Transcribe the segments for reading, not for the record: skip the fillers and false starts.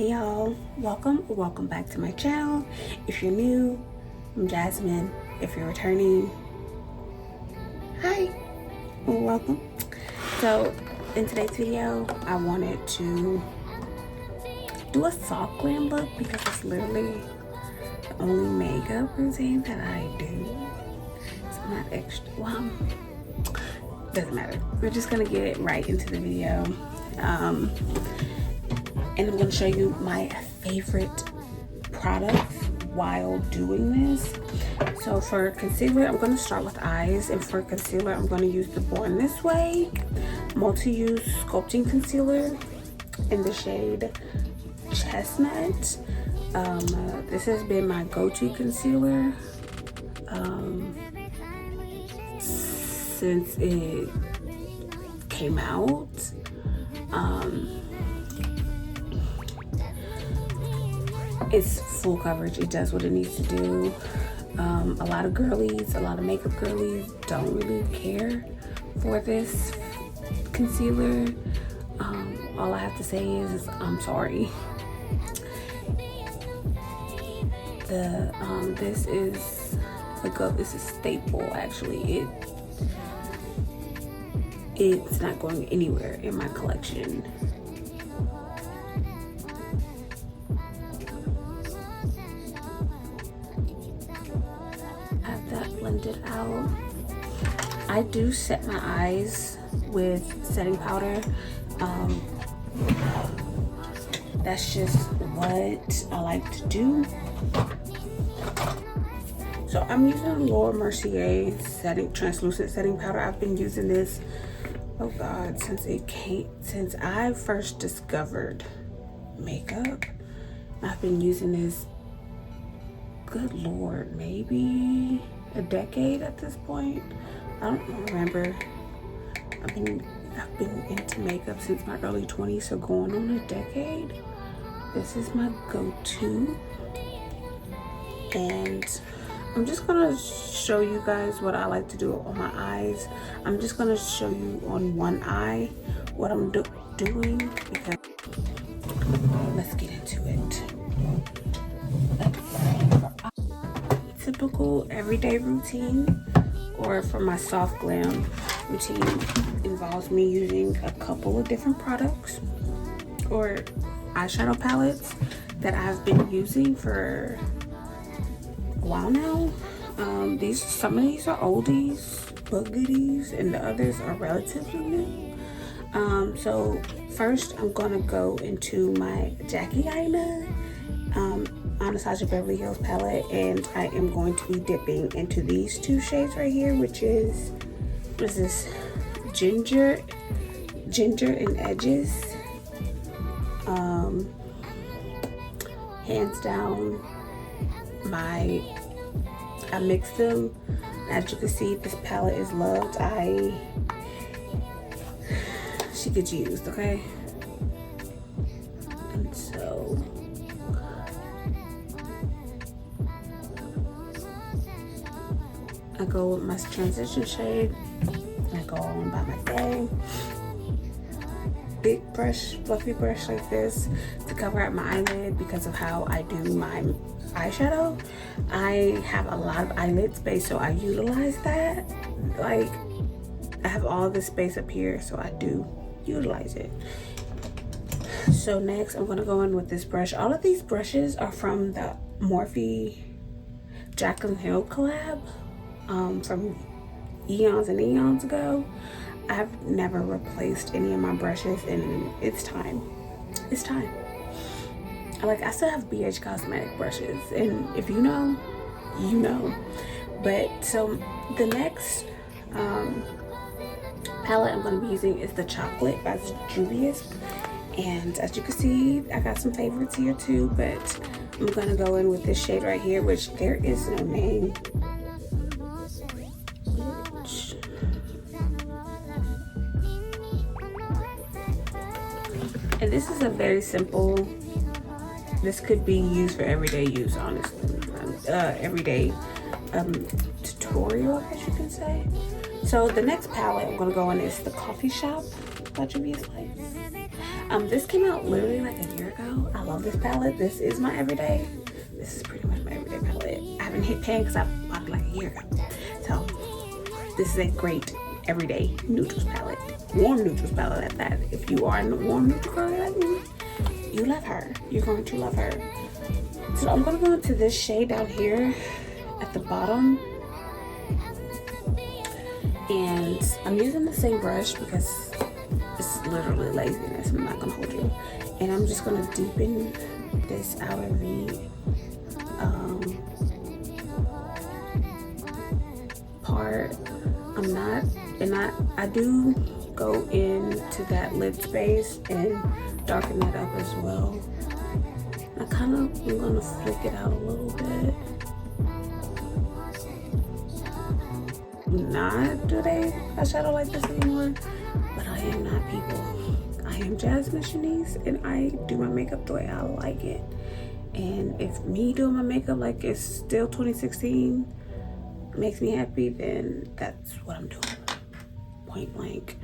Hey y'all, welcome back to my channel. If you're new, I'm Jasmine. If you're returning, hi, welcome. So in today's video, I wanted to do a soft glam look because it's literally the only makeup routine that I do. So I'm not extra, well, doesn't matter. We're just gonna get right into the video. And I'm going to show you my favorite products while doing this. So for concealer, I'm going to start with eyes, and for concealer, I'm going to use the Born This Way multi-use sculpting concealer in the shade Chestnut. This has been my go-to concealer since it came out. It's full coverage. It does what it needs to do. A lot of makeup girlies don't really care for this concealer. All I have to say is I'm sorry. This is a staple. Actually, it's not going anywhere in my collection. Blended out. I do set my eyes with setting powder. That's just what I like to do. So I'm using Laura Mercier translucent setting powder. I've been using this, oh God, since I first discovered makeup. I've been using this, good Lord, maybe a decade at this point. I don't remember. I've been into makeup since my early 20s, so going on a decade. This is my go-to, and I'm just gonna show you guys what I like to do on my eyes. I'm just gonna show you on one eye what I'm doing, because let's get into it. Typical everyday routine, or for my soft glam routine, involves me using a couple of different products or eyeshadow palettes that I've been using for a while now. Some of these are oldies but goodies, and the others are relatively new. So first I'm gonna go into my Jackie Aina Anastasia Beverly Hills palette, and I am going to be dipping into these two shades right here, which is, what is this, ginger and edges. Hands down, I mixed them. As you can see, this palette is loved. She gets used, okay? And so I go with my transition shade. I go on about my day. Big brush, fluffy brush like this to cover up my eyelid because of how I do my eyeshadow. I have a lot of eyelid space, so I utilize that. Like, I have all this space up here, so I do utilize it. So next, I'm gonna go in with this brush. All of these brushes are from the Morphe Jaclyn Hill collab. From eons and eons ago. I've never replaced any of my brushes, and it's time. It's time. I still have BH Cosmetic brushes, and if you know, you know. But so the next palette I'm going to be using is the Chocolate by Juvia's, and as you can see, I got some favorites here too, but I'm going to go in with this shade right here, which there is no name. And this is a very simple, this could be used for everyday use, honestly. Everyday tutorial, I guess you can say. So the next palette I'm gonna go in is the Coffee Shop by Juvia's Place. This came out literally like a year ago. I love this palette. This is my everyday. This is pretty much my everyday palette. I haven't hit pan because I bought it like a year ago. So this is a great everyday neutrals palette. Warm neutrals palette at that. If you are a warm neutral girl like me, you love her. You're going to love her. So I'm going to go into this shade down here at the bottom. And I'm using the same brush because it's literally laziness. I'm not going to hold you. And I'm just going to deepen this outer V part. I do go into that lid space and darken that up as well. I'm gonna flick it out a little bit. Not do they eyeshadow like this anymore, but I am not, people. I am Jasmine Shanice, and I do my makeup the way I like it. And if me doing my makeup like it's still 2016 makes me happy, then that's what I'm doing, point blank.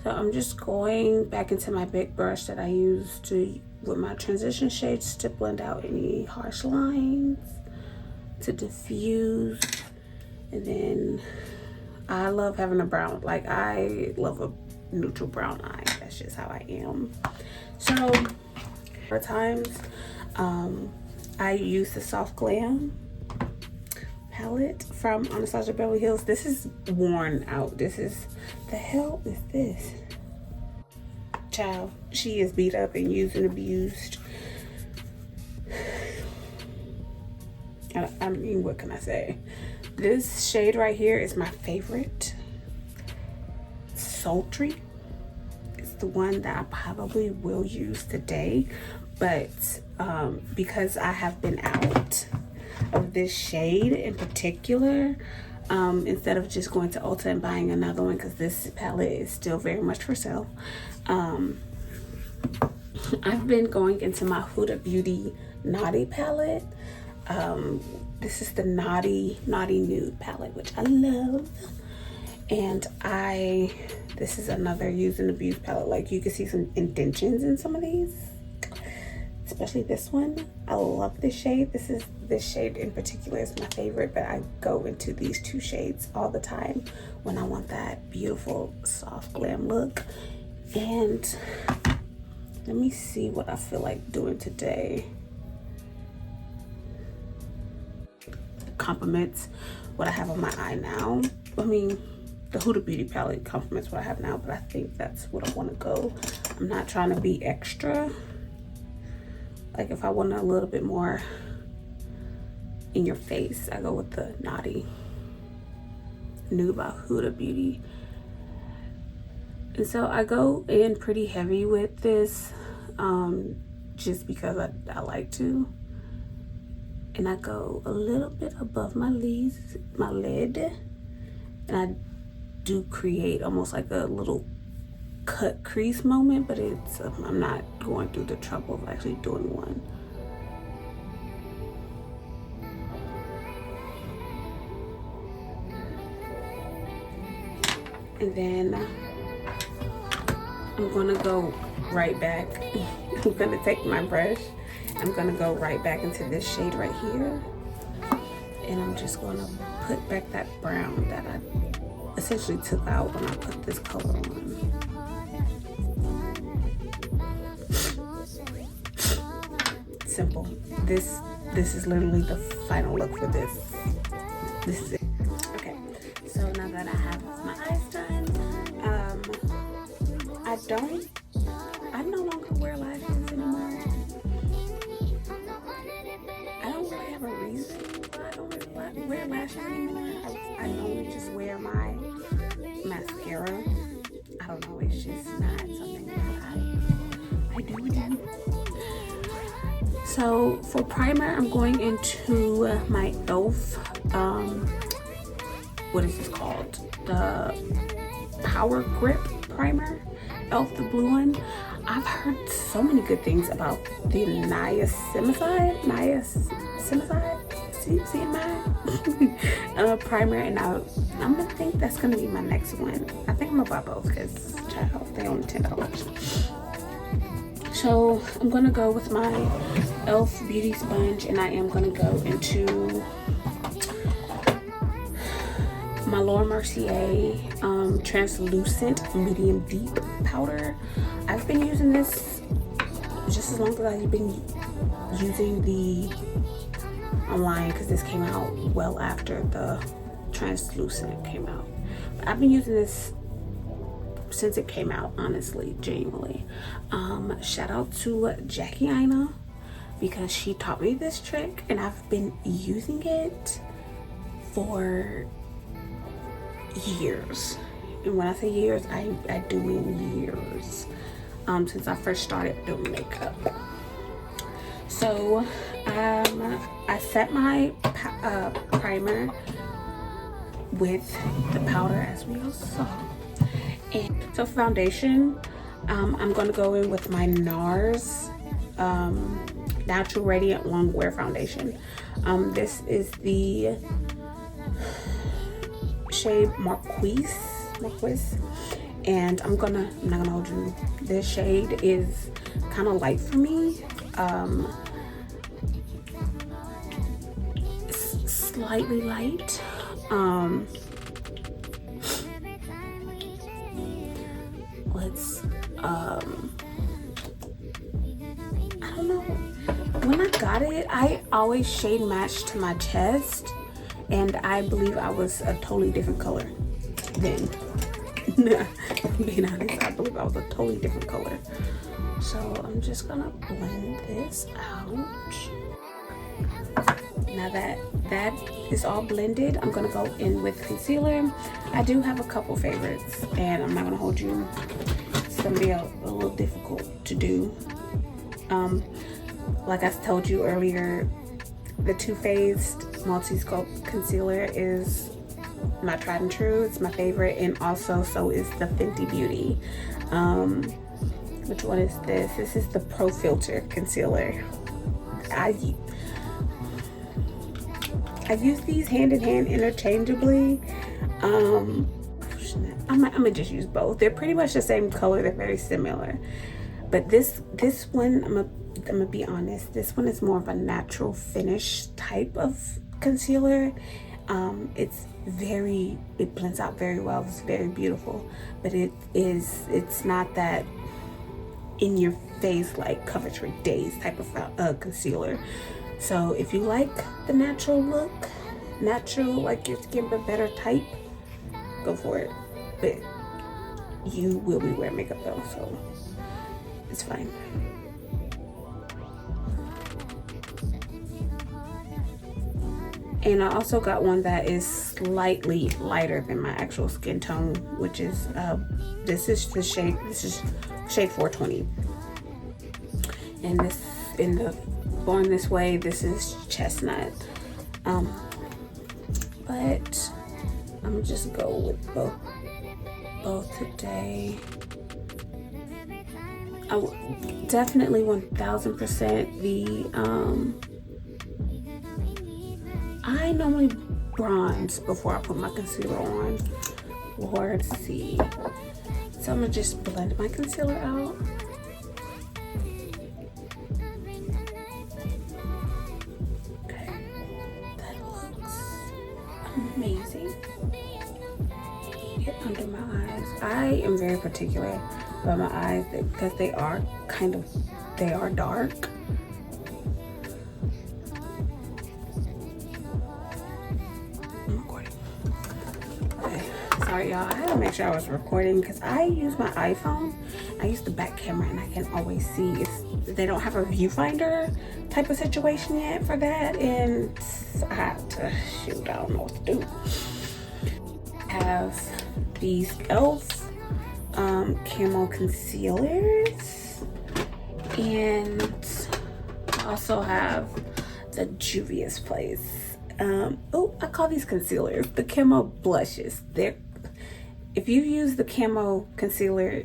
So I'm just going back into my big brush that I used with my transition shades to blend out any harsh lines, to diffuse. And then I love having a brown, like I love a neutral brown eye. That's just how I am. So for times, I use the Soft Glam palette from Anastasia Beverly Hills. This is worn out. The hell is this? Child, she is beat up and used and abused. I mean, what can I say? This shade right here is my favorite. Sultry. It's the one that I probably will use today, but because I have been out of this shade in particular, instead of just going to Ulta and buying another one, because this palette is still very much for sale, I've been going into my Huda Beauty Naughty palette. This is the Naughty Nude palette, which I love. And this is another use and abuse palette. Like, you can see some indentions in some of these, especially this one. I love this shade. This shade in particular is my favorite, but I go into these two shades all the time when I want that beautiful soft glam look. And let me see what I feel like doing today. Complements what I have on my eye now. I mean, the Huda Beauty palette complements what I have now, but I think that's what I want to go. I'm not trying to be extra. Like, if I want a little bit more in your face, I go with the Naughty Nude by Huda Beauty. And so I go in pretty heavy with this, just because I like to. And I go a little bit above my lid, and I do create almost like a little cut crease moment, but it's I'm not going through the trouble of actually doing one. And then I'm gonna go right back. I'm gonna take my brush. I'm gonna go right back into this shade right here, and I'm just gonna put back that brown that I essentially took out when I put this color on. Simple. This is literally the final look for this. This is it. Okay, so now that I have my eyes done, I no longer wear lashes anymore. I don't really have a reason why I don't wear lashes anymore. I normally just wear my mascara. I don't know, it's just not something that I do. So for primer, I'm going into my e.l.f. What is this called? The Power Grip Primer. e.l.f. the blue one. I've heard so many good things about the niacinamide primer, and I'm gonna think that's gonna be my next one. I think I'm gonna buy both because child, they only $10. So I'm gonna go with my e.l.f. beauty sponge, and I am gonna go into my Laura Mercier translucent medium deep powder. I've been using this just as long as I've been using the online, because this came out well after the translucent came out. But I've been using this since it came out, honestly, genuinely. Shout out to Jackie Aina, because she taught me this trick and I've been using it for years. And when I say years, I do mean years. Since I first started doing makeup. So I set my primer with the powder, as we all saw. And so foundation, I'm gonna go in with my NARS Natural Radiant Long Wear Foundation. This is the shade Marquise, and I'm not gonna hold you. This shade is kind of light for me. It's slightly light. I don't know. When I got it, I always shade matched to my chest, and I believe I was a totally different color then. Being honest, I believe I was a totally different color. So I'm just gonna blend this out. Now that is all blended, I'm gonna go in with concealer. I do have a couple favorites, and I'm not gonna hold you. It's gonna be a little difficult to do. Like I told you earlier, the Too Faced Multi-Sculpt Concealer is my tried and true. It's my favorite, and also so is the Fenty Beauty. Which one is this? This is the Pro Filter Concealer. I use these hand in hand interchangeably. I'm gonna just use both. They're pretty much the same color. They're very similar. But this one, I'm gonna be honest, this one is more of a natural finish type of concealer. It blends out very well. It's very beautiful, but it's not that in your face like coverage for days type of concealer. So if you like the natural look, like your skin but better type, go for it. But you will be wearing makeup though, so it's fine. And I also got one that is slightly lighter than my actual skin tone, which is this is shade 420. And this, in the Born This Way, this is Chestnut. But I'm just go with both today. I would definitely 1000% the I normally bronze before I put my concealer on. Lord, see. So I'm gonna just blend my concealer out. Okay, that looks amazing. Get under my eyes. I am very particular about my eyes because they are dark. Sorry y'all, I had to make sure I was recording because I use my iPhone. I use the back camera and I can always see they don't have a viewfinder type of situation yet for that, and I have to shoot, I don't know what to do. I have these e.l.f. Camo concealers, and I also have the Juvia's Place. I call these concealers the camo blushes. If you use the camo concealer,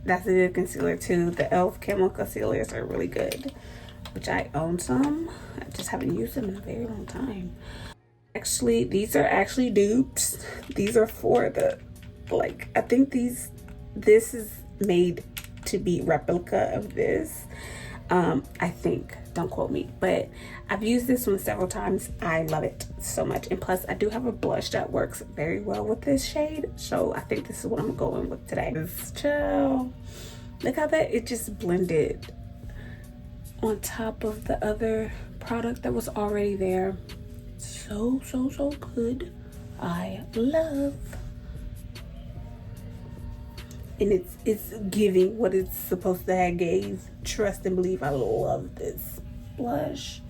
that's a good concealer too. The e.l.f. camo concealers are really good, which I own some. I just haven't used them in a very long time. Actually, these are actually dupes. These are for the, I think this is made to be replica of this. I think, don't quote me, but I've used this one several times. I love it so much. And plus I do have a blush that works very well with this shade, so I think this is what I'm going with today. Chill. Look how that it just blended on top of the other product that was already there. So good. I love. And it's giving what it's supposed to have gave. Trust and believe. I love this blush.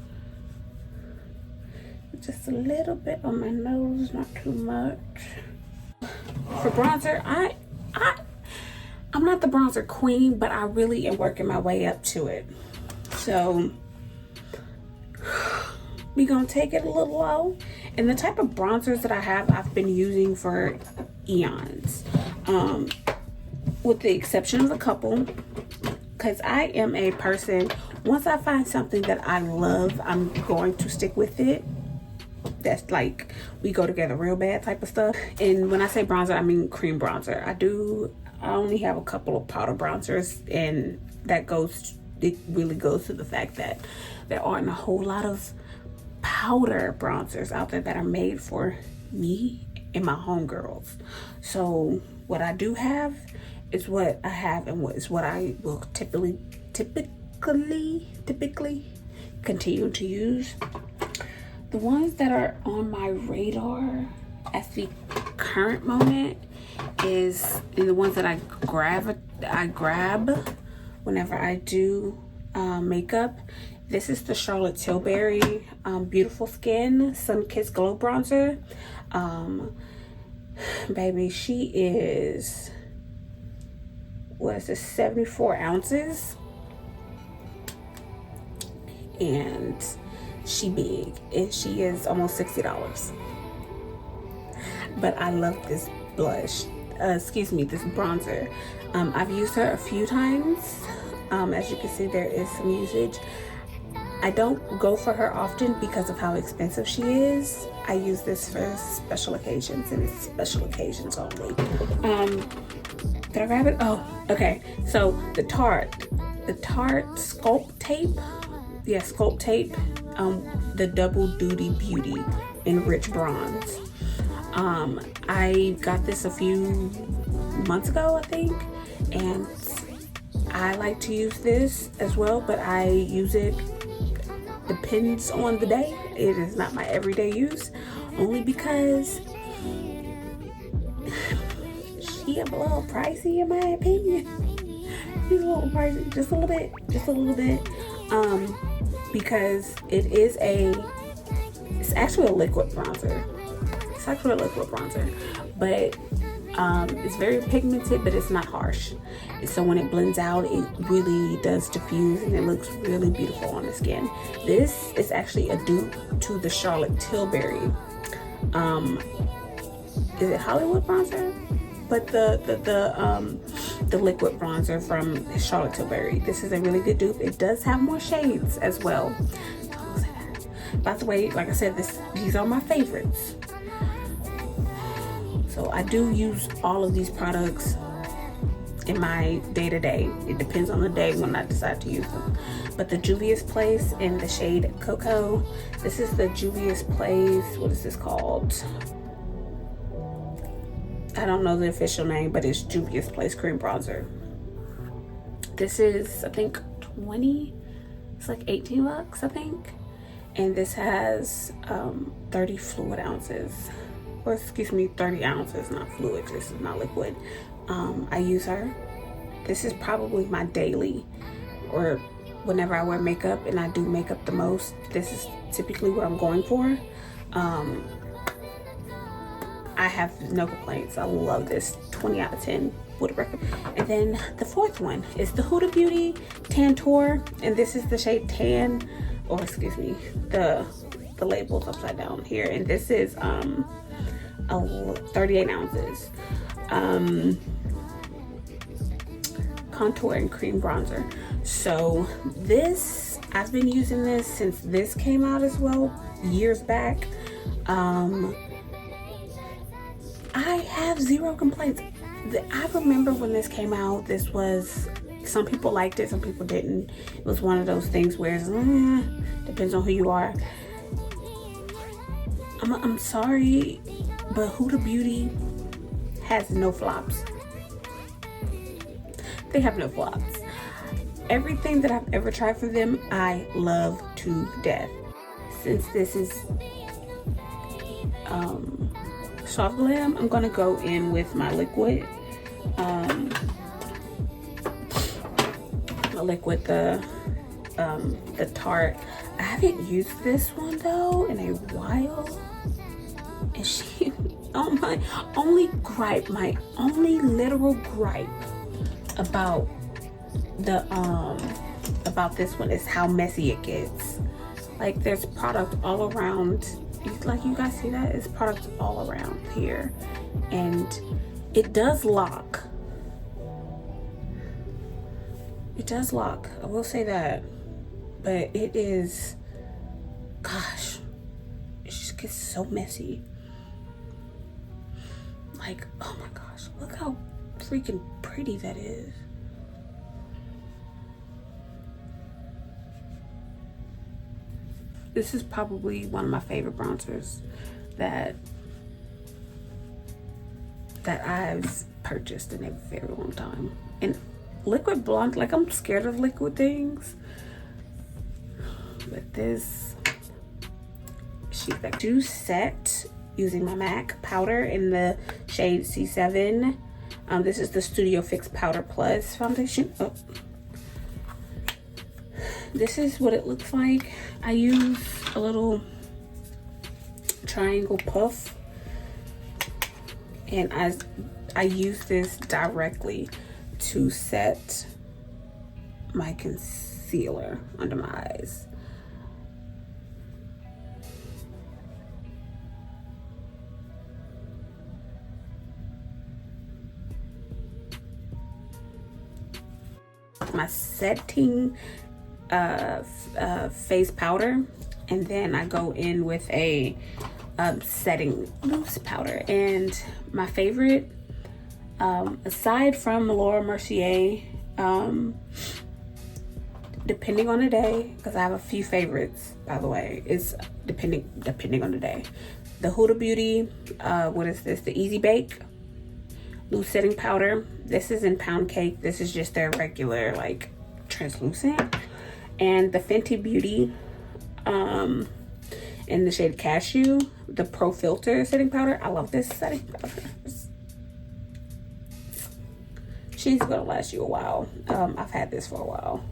Just a little bit on my nose, not too much. For bronzer, I'm not the bronzer queen, but I really am working my way up to it. So we gonna take it a little low. And the type of bronzers that I have, I've been using for eons. With the exception of a couple, because I am a person, once I find something that I love, I'm going to stick with it. That's like, we go together real bad type of stuff. And when I say bronzer, I mean cream bronzer. I only have a couple of powder bronzers, and it really goes to the fact that there aren't a whole lot of powder bronzers out there that are made for me and my homegirls. So what I do have is what I have, and what I will typically continue to use. The ones that are on my radar at the current moment is the ones that I grab whenever I do makeup. This is the Charlotte Tilbury Beautiful Skin Sun Kissed Glow Bronzer. Baby, she is, what is this, 74 ounces, and she big, and she is almost $60. But I love this blush, this bronzer. I've used her a few times. As you can see, there is some usage. I don't go for her often because of how expensive she is. I use this for special occasions, and it's special occasions only. Did I grab it? Oh, okay. So the Tarte Sculpt Tape. Yeah, Sculpt Tape. The Double Duty Beauty in Rich Bronze. I got this a few months ago, I think, and I like to use this as well, but I use it, depends on the day. It is not my everyday use, only because she a little pricey in my opinion. She's a little pricey, just a little bit, because it's actually a liquid bronzer. But it's very pigmented, but it's not harsh. So when it blends out, it really does diffuse, and it looks really beautiful on the skin. This is actually a dupe to the Charlotte Tilbury. Is it Hollywood bronzer? But the liquid bronzer from Charlotte Tilbury. This is a really good dupe. It does have more shades as well. By the way, like I said, these are my favorites. So I do use all of these products in my day-to-day. It depends on the day when I decide to use them. But the Juvia's Place in the shade Cocoa. This is the Juvia's Place. What is this called? I don't know the official name, but it's Juvia's Place Cream Bronzer. This is, I think, 20. It's like $18, I think. And this has 30 fluid ounces. Or excuse me, 30 ounces, not fluid. This is not liquid. I use her. This is probably my daily, or whenever I wear makeup and I do makeup the most, this is typically what I'm going for. I have no complaints. I love this. 20 out of 10 would recommend. And then the fourth one is the Huda Beauty Tantour, and this is the shade Tan, or excuse me, the label's upside down here, and this is 38 ounces. Contour and cream bronzer. So this, I've been using this since this came out as well, years back. I have zero complaints. I remember when this came out, this was Some people liked it, some people didn't. It was one of those things where it's depends on who you are. I'm sorry, but Huda Beauty has no flops. They have no flops. Everything that I've ever tried for them, I love to death. Since this is soft glam, I'm gonna go in with my liquid. The Tarte. I haven't used this one though in a while, and she, oh my, my only literal gripe about this one is how messy it gets. Like, there's product all around. Like, you guys see that? It's product all around here, and it does lock. It does lock, I will say that, but it is, gosh, it just gets so messy. Like, oh my gosh, look how freaking pretty that is. This is probably one of my favorite bronzers that I've purchased in a very long time. And liquid blonde, like, I'm scared of liquid things, but this, I do set using my MAC powder in the shade C7. This is the Studio Fix Powder Plus foundation. Oh. This is what it looks like. I use a little triangle puff, and I use this directly to set my concealer under my eyes. My setting face powder, and then I go in with a setting loose powder. And my favorite, aside from Laura Mercier, depending on the day, because I have a few favorites, by the way, it's depending on the day. The Huda Beauty, what is this? The Easy Bake loose setting powder. This is in Pound Cake. This is just their regular, like, translucent. And the Fenty Beauty, in the shade Cashew, the Pro Filter setting powder. I love this setting powder. She's gonna last you a while. I've had this for a while.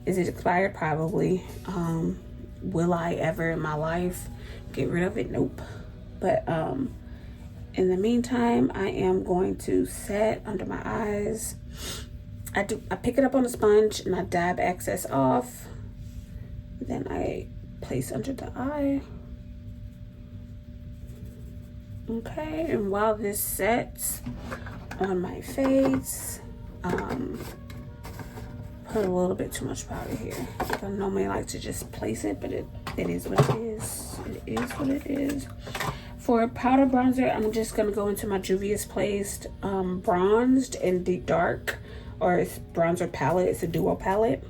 Is it expired? Probably. Will I ever in my life get rid of it? Nope. But in the meantime, I am going to set under my eyes. I pick it up on a sponge and I dab excess off. Then I place under the eye. Okay, and while this sets on my face, put a little bit too much powder here. I normally like to just place it, but it is what it is. It is what it is. For powder bronzer, I'm just gonna go into my Juvia's Place Bronzed and Deep Dark, or it's bronzer palette. It's a duo palette.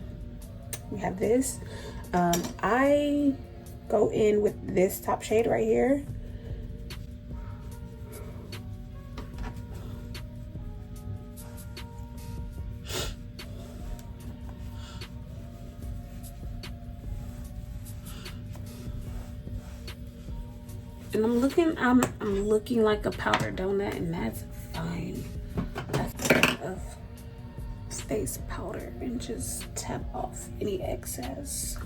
We have this. I go in with this top shade right here. And I'm looking like a powder donut, and that's fine. That's part of face powder, and just tap off any excess.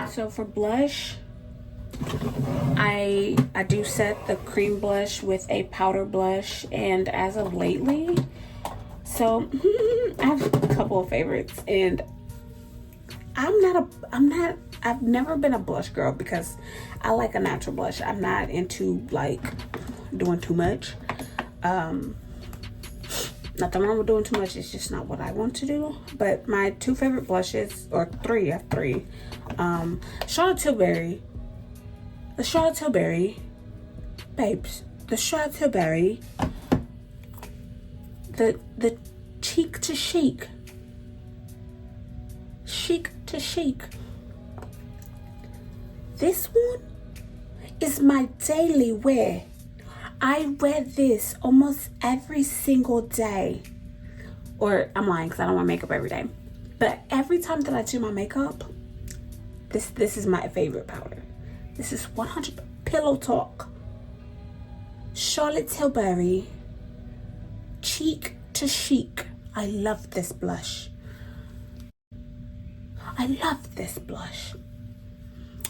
So for blush, I do set the cream blush with a powder blush, and as of lately, so I have a couple of favorites, and I've never been a blush girl because I like a natural blush. I'm not into like doing too much. Nothing wrong with doing too much. It's just not what I want to do. But my two favorite blushes, or three, I have three. Charlotte Tilbury. The Charlotte Tilbury. Babes. The Charlotte Tilbury. The cheek to chic. Chic to chic. This one is my daily wear. I wear this almost every single day. Or I'm lying because I don't wear makeup every day. But every time that I do my makeup, this is my favorite powder. This is 100 Pillow Talk Charlotte Tilbury Cheek to Chic. I love this blush. I love this blush.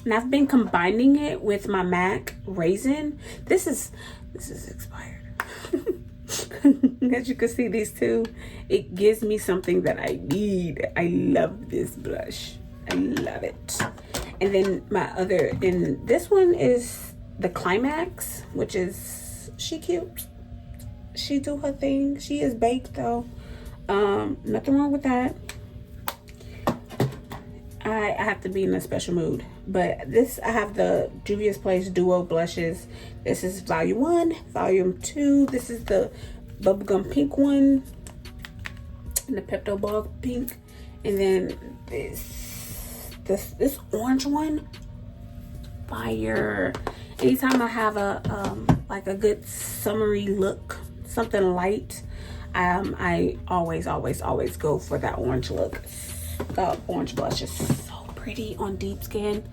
And I've been combining it with my MAC Raisin. This is expired. As you can see, these two, it gives me something that I need. I love this blush. I love it. And then my other, and this one is the Climax, which is, she cute. She do her thing. She is baked though. Nothing wrong with that. I have to be in a special mood. But this, I have the Juvia's Place Duo Blushes. This is volume 1, volume 2. This is the bubblegum pink one. And the Pepto Ball pink. And then this orange one. Fire. Anytime I have a like a good summery look, something light, I always go for that orange look. The orange blush is so pretty on deep skin.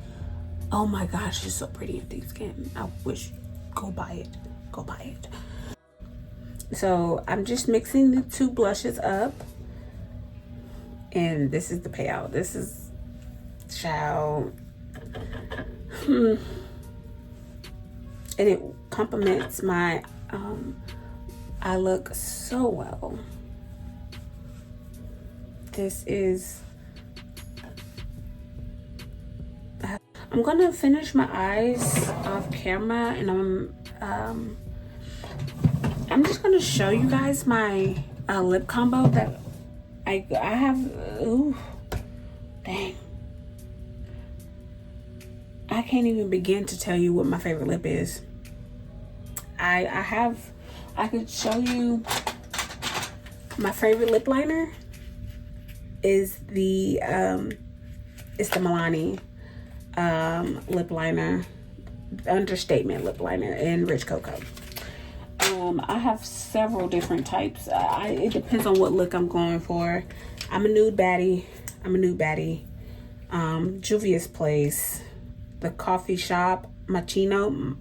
Oh my gosh, it's so pretty on deep skin. I wish, go buy it. So I'm just mixing the two blushes up, and this is the payout. This is child. And it complements my eye look so well. This is, I'm gonna finish my eyes off camera, and I'm just gonna show you guys my lip combo that I have. Ooh, dang, I can't even begin to tell you what my favorite lip is. I could show you my favorite lip liner is the it's the Milani lip liner, understatement lip liner in Rich Cocoa. I have several different types. It depends on what look I'm going for. I'm a nude baddie. Juvia's Place, the Coffee Shop Machito,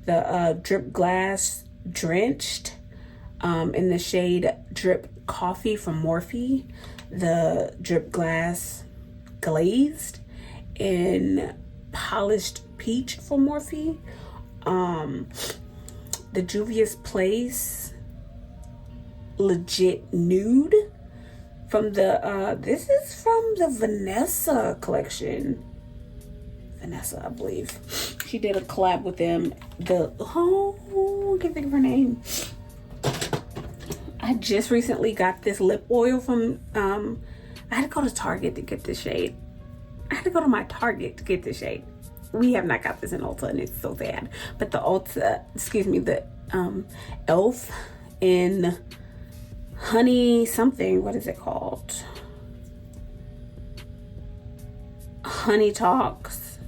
the Drip Glass Drenched in the shade Drip Coffee from Morphe, the Drip Glass Glazed in Polished Peach from Morphe, the Juvia's Place Legit Nude from the this is from the Vanessa collection. Vanessa, I believe. She did a collab with them. I can't think of her name. I just recently got this lip oil from I had to go to Target to get this shade. I had to go to my Target to get this shade. We have not got this in Ulta, and it's so sad. But the the Elf in honey something, what is it called? Honey Talks.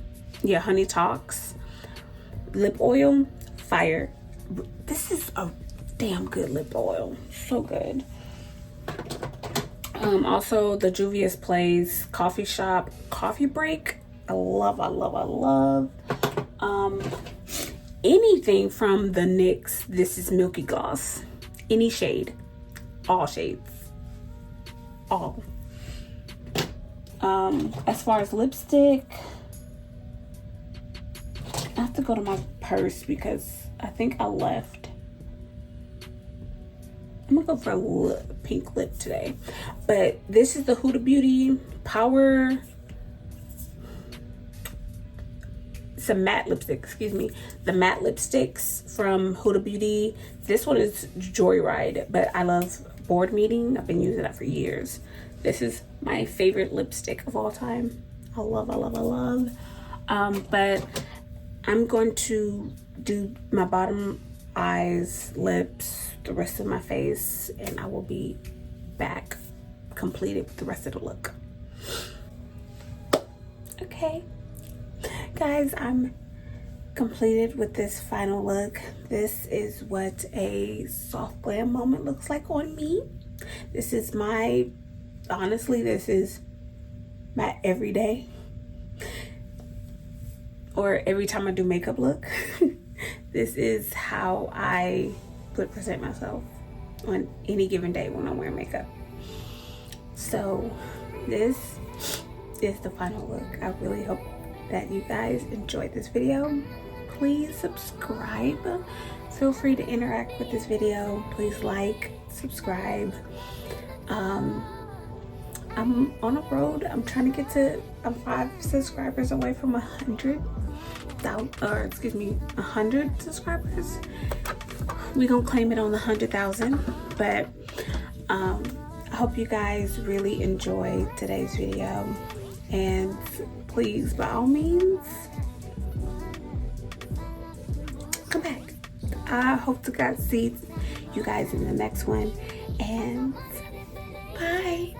Yeah, Honey Talks lip oil. Fire. This is a damn good lip oil. So good. Also the Juvia's Place Coffee Shop Coffee Break. I love anything from the NYX. This is Milky Gloss. Any shade. All shades. All. As far as lipstick, I have to go to my purse because I think I left. I'm gonna go for a pink lip today. But this is the Huda Beauty Power. It's a matte lipstick, excuse me. The matte lipsticks from Huda Beauty. This one is Joyride, but I love Board Meeting. I've been using that for years. This is my favorite lipstick of all time. I love. But I'm going to do my bottom eyes, lips, the rest of my face, and I will be back completed with the rest of the look. Okay, guys, I'm completed with this final look. This is what a soft glam moment looks like on me. This is my, honestly, this is my everyday or every time I do makeup look. This is how I would present myself on any given day when I'm wearing makeup. So this is the final look. I really hope that you guys enjoyed this video. Please subscribe. Feel free to interact with this video. Please like, subscribe. I'm on a road. I'm trying to get to, I'm 5 subscribers away from 100 subscribers. We gonna claim it on the 100,000. But I hope you guys really enjoyed today's video, and please, by all means, come back. I hope to see you guys in the next one, and bye.